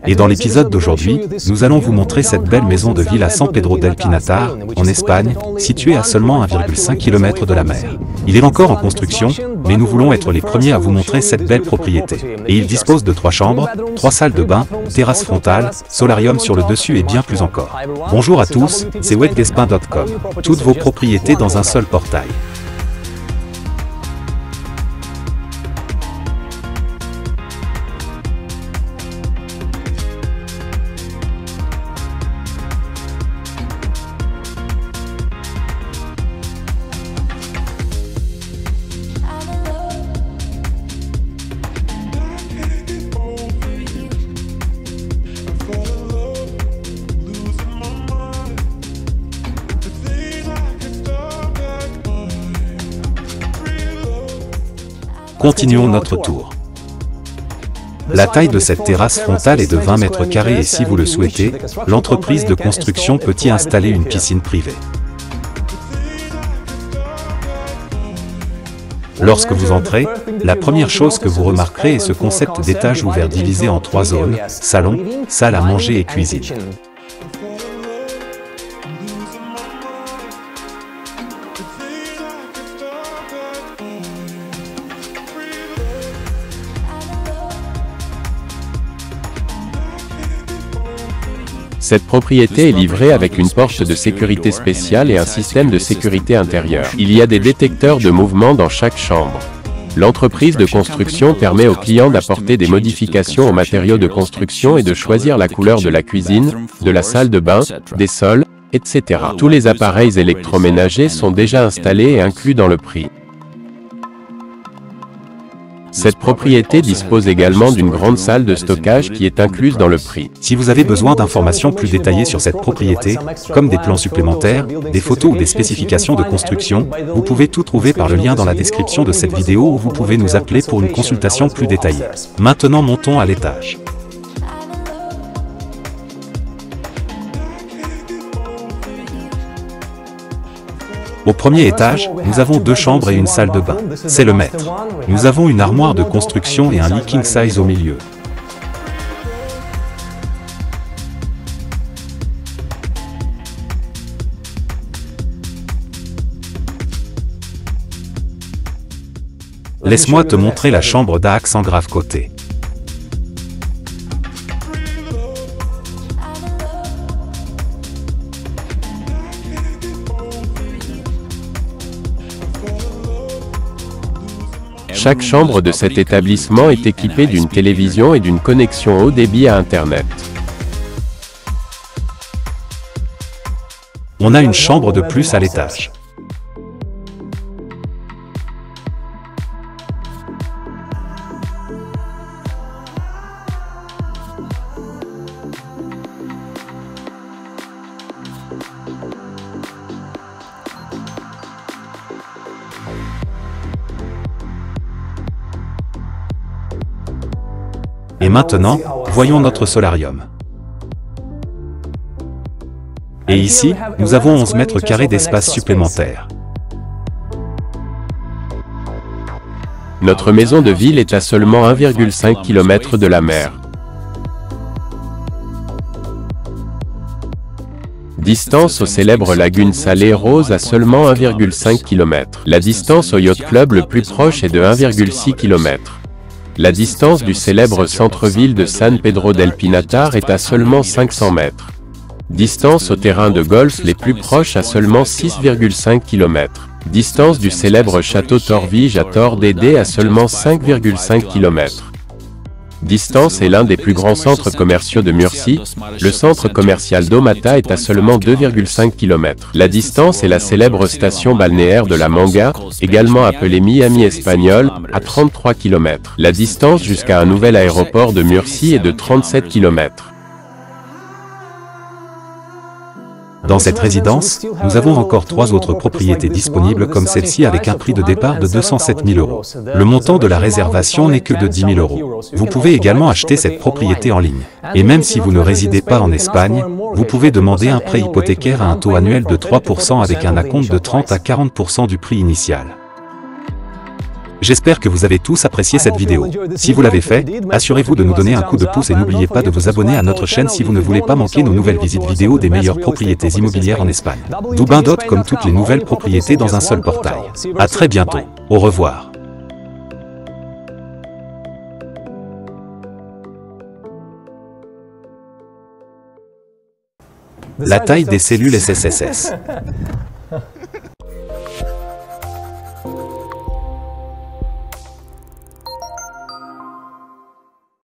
Et dans l'épisode d'aujourd'hui, nous allons vous montrer cette belle maison de ville à San Pedro del Pinatar, en Espagne, située à seulement 1,5 km de la mer. Il est encore en construction, mais nous voulons être les premiers à vous montrer cette belle propriété. Et il dispose de 3 chambres, 3 salles de bain, terrasse frontale, solarium sur le dessus et bien plus encore. Bonjour à tous, c'est wetguespin.com. Toutes vos propriétés dans un seul portail. Continuons notre tour. La taille de cette terrasse frontale est de 20 mètres carrés et si vous le souhaitez, l'entreprise de construction peut y installer une piscine privée. Lorsque vous entrez, la première chose que vous remarquerez est ce concept d'étage ouvert divisé en 3 zones, salon, salle à manger et cuisine. Cette propriété est livrée avec une porte de sécurité spéciale et un système de sécurité intérieure. Il y a des détecteurs de mouvement dans chaque chambre. L'entreprise de construction permet aux clients d'apporter des modifications aux matériaux de construction et de choisir la couleur de la cuisine, de la salle de bain, des sols, etc. Tous les appareils électroménagers sont déjà installés et inclus dans le prix. Cette propriété dispose également d'une grande salle de stockage qui est incluse dans le prix. Si vous avez besoin d'informations plus détaillées sur cette propriété, comme des plans supplémentaires, des photos ou des spécifications de construction, vous pouvez tout trouver par le lien dans la description de cette vidéo ou vous pouvez nous appeler pour une consultation plus détaillée. Maintenant montons à l'étage. Au premier étage, nous avons 2 chambres et une salle de bain. C'est le maître. Nous avons une armoire de construction et un lit king size au milieu. Laisse-moi te montrer la chambre d'axe en grave côté. Chaque chambre de cet établissement est équipée d'une télévision et d'une connexion haut débit à Internet. On a une chambre de plus à l'étage. Et maintenant, voyons notre solarium. Et ici, nous avons 11 mètres carrés d'espace supplémentaire. Notre maison de ville est à seulement 1,5 km de la mer. Distance aux célèbres lagunes salées roses à seulement 1,5 km. La distance au yacht club le plus proche est de 1,6 km. La distance du célèbre centre-ville de San Pedro del Pinatar est à seulement 500 mètres. Distance aux terrains de golf les plus proches à seulement 6,5 km. Distance du célèbre château Torvige à Tor Dede à seulement 5,5 km. Distance est l'un des plus grands centres commerciaux de Murcie, le centre commercial d'Omata est à seulement 2,5 km. La distance est la célèbre station balnéaire de la Manga, également appelée Miami espagnole, à 33 km. La distance jusqu'à un nouvel aéroport de Murcie est de 37 km. Dans cette résidence, nous avons encore 3 autres propriétés disponibles comme celle-ci avec un prix de départ de 207 000 €. Le montant de la réservation n'est que de 10 000 €. Vous pouvez également acheter cette propriété en ligne. Et même si vous ne résidez pas en Espagne, vous pouvez demander un prêt hypothécaire à un taux annuel de 3% avec un acompte de 30 à 40% du prix initial. J'espère que vous avez tous apprécié cette vidéo. Si vous l'avez fait, assurez-vous de nous donner un coup de pouce et n'oubliez pas de vous abonner à notre chaîne si vous ne voulez pas manquer nos nouvelles visites vidéo des meilleures propriétés immobilières en Espagne. Dubin.com, toutes les nouvelles propriétés dans un seul portail. À très bientôt. Au revoir. La taille des cellules SSSS.